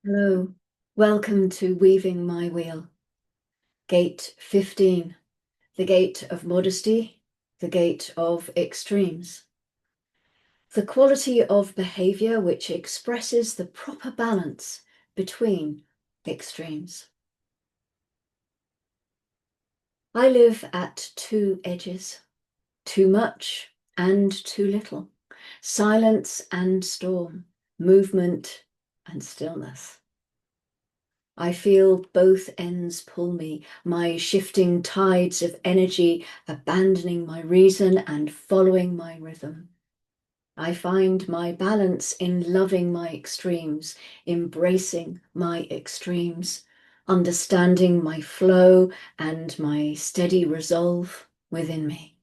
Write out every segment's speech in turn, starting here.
Hello, welcome to Weaving My Wheel. Gate 15, the gate of modesty, the gate of extremes. The quality of behavior which expresses the proper balance between extremes. I live at two edges, too much and too little, silence and storm, movement and stillness. I feel both ends pull me, my shifting tides of energy, abandoning my reason and following my rhythm. I find my balance in loving my extremes, embracing my extremes, understanding my flow and my steady resolve within me.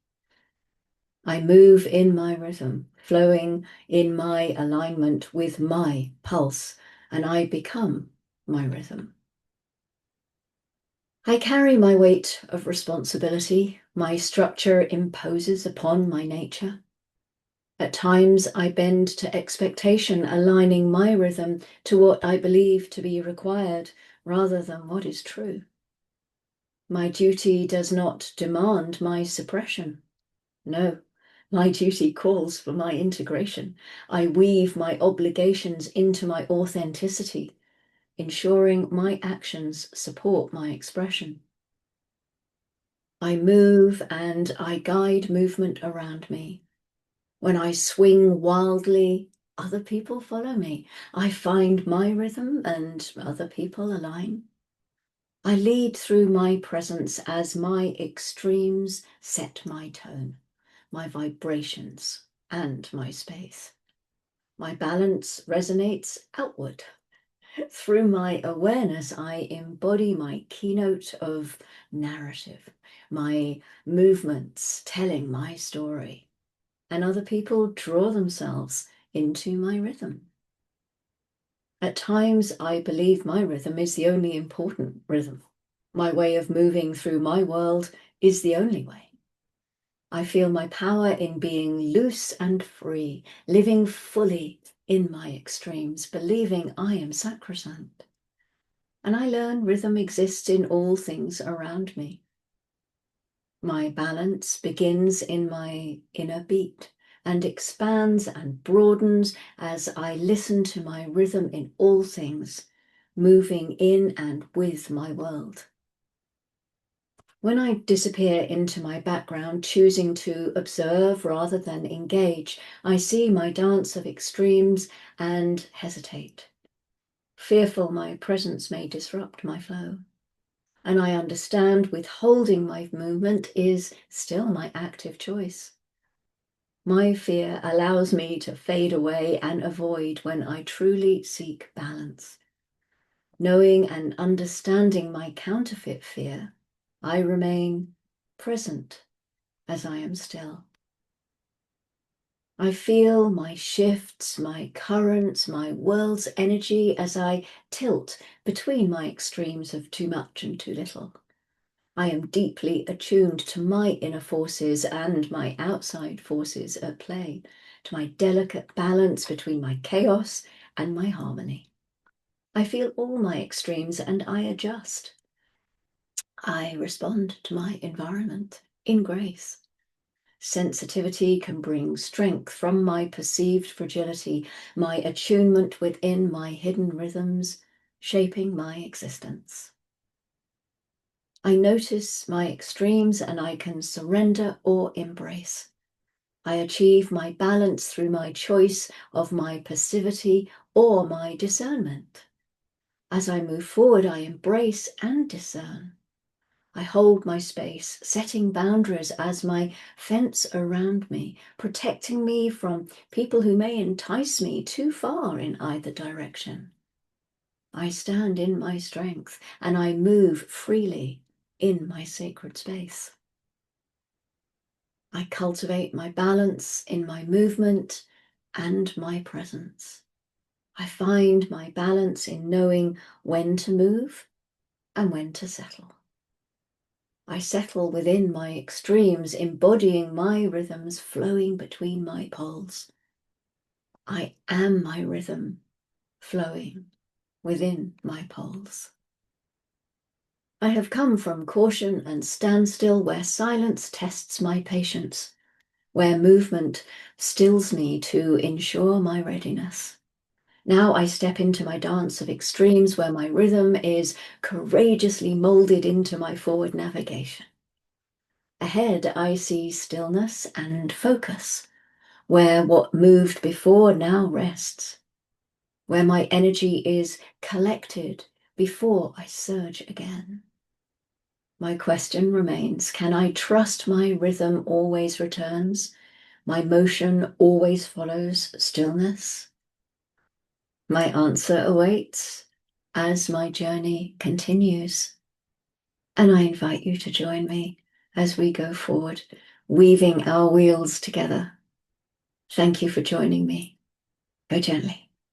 I move in my rhythm, flowing in my alignment with my pulse, and I become my rhythm. I carry my weight of responsibility. My structure imposes upon my nature. At times, I bend to expectation, aligning my rhythm to what I believe to be required rather than what is true. My duty does not demand my suppression. No, my duty calls for my integration. I weave my obligations into my authenticity, ensuring my actions support my expression. I move and I guide movement around me. When I swing wildly, other people follow me. I find my rhythm and other people align. I lead through my presence as my extremes set my tone, my vibrations, and my space. My balance resonates outward. Through my awareness, I embody my keynote of narrative, my movements telling my story, and other people draw themselves into my rhythm. At times, I believe my rhythm is the only important rhythm. My way of moving through my world is the only way. I feel my power in being loose and free, living fully in my extremes, believing I am sacrosanct. And I learn rhythm exists in all things around me. My balance begins in my inner beat and expands and broadens as I listen to my rhythm in all things, moving in and with my world. When I disappear into my background, choosing to observe rather than engage, I see my dance of extremes and hesitate, fearful my presence may disrupt my flow. And I understand withholding my movement is still my active choice. My fear allows me to fade away and avoid when I truly seek balance. Knowing and understanding my counterfeit fear, I remain present as I am still. I feel my shifts, my currents, my world's energy as I tilt between my extremes of too much and too little. I am deeply attuned to my inner forces and my outside forces at play, to my delicate balance between my chaos and my harmony. I feel all my extremes and I adjust. I respond to my environment in grace. Sensitivity can bring strength from my perceived fragility, my attunement within my hidden rhythms, shaping my existence. I notice my extremes and I can surrender or embrace. I achieve my balance through my choice of my passivity or my discernment. As I move forward, I embrace and discern. I hold my space, setting boundaries as my fence around me, protecting me from people who may entice me too far in either direction. I stand in my strength and I move freely in my sacred space. I cultivate my balance in my movement and my presence. I find my balance in knowing when to move and when to settle. I settle within my extremes, embodying my rhythms flowing between my poles. I am my rhythm, flowing within my poles. I have come from caution and standstill where silence tests my patience, where movement stills me to ensure my readiness. Now I step into my dance of extremes where my rhythm is courageously molded into my forward navigation. Ahead, I see stillness and focus, where what moved before now rests, where my energy is collected before I surge again. My question remains, can I trust my rhythm always returns? My motion always follows stillness? My answer awaits as my journey continues. And I invite you to join me as we go forward, weaving our wheels together. Thank you for joining me. Go gently.